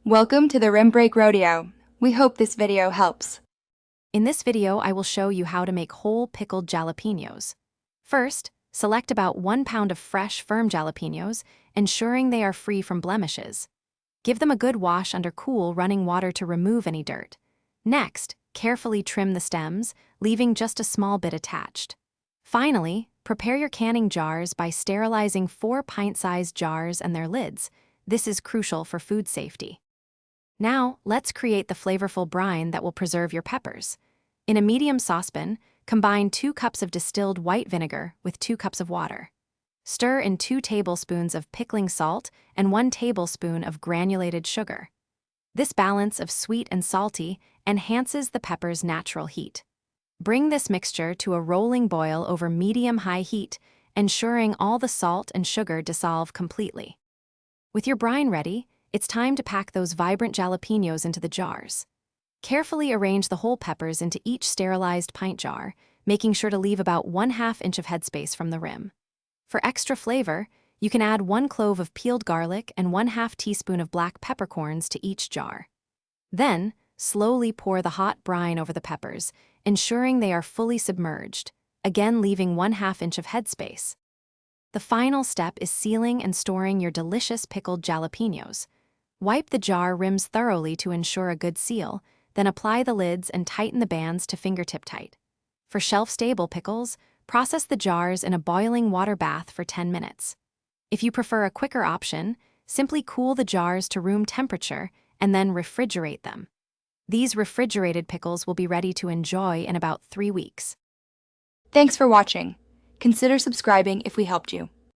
Welcome to the Rim Break Rodeo. We hope this video helps. In this video, I will show you how to make whole pickled jalapenos. First, select about 1 pound of fresh, firm jalapenos, ensuring they are free from blemishes. Give them a good wash under cool, running water to remove any dirt. Next, carefully trim the stems, leaving just a small bit attached. Finally, prepare your canning jars by sterilizing 4 pint-sized jars and their lids. This is crucial for food safety. Now, let's create the flavorful brine that will preserve your peppers. In a medium saucepan, combine 2 cups of distilled white vinegar with 2 cups of water. Stir in 2 tablespoons of pickling salt and 1 tablespoon of granulated sugar. This balance of sweet and salty enhances the pepper's natural heat. Bring this mixture to a rolling boil over medium-high heat, ensuring all the salt and sugar dissolve completely. With your brine ready, it's time to pack those vibrant jalapenos into the jars. Carefully arrange the whole peppers into each sterilized pint jar, making sure to leave about 1/2 inch of headspace from the rim. For extra flavor, you can add 1 clove of peeled garlic and 1/2 teaspoon of black peppercorns to each jar. Then, slowly pour the hot brine over the peppers, ensuring they are fully submerged, again leaving 1/2 inch of headspace. The final step is sealing and storing your delicious pickled jalapenos. Wipe the jar rims thoroughly to ensure a good seal, then apply the lids and tighten the bands to fingertip tight. For shelf-stable pickles, process the jars in a boiling water bath for 10 minutes. If you prefer a quicker option, simply cool the jars to room temperature and then refrigerate them. These refrigerated pickles will be ready to enjoy in about 3 weeks. Thanks for watching. Consider subscribing if we helped you.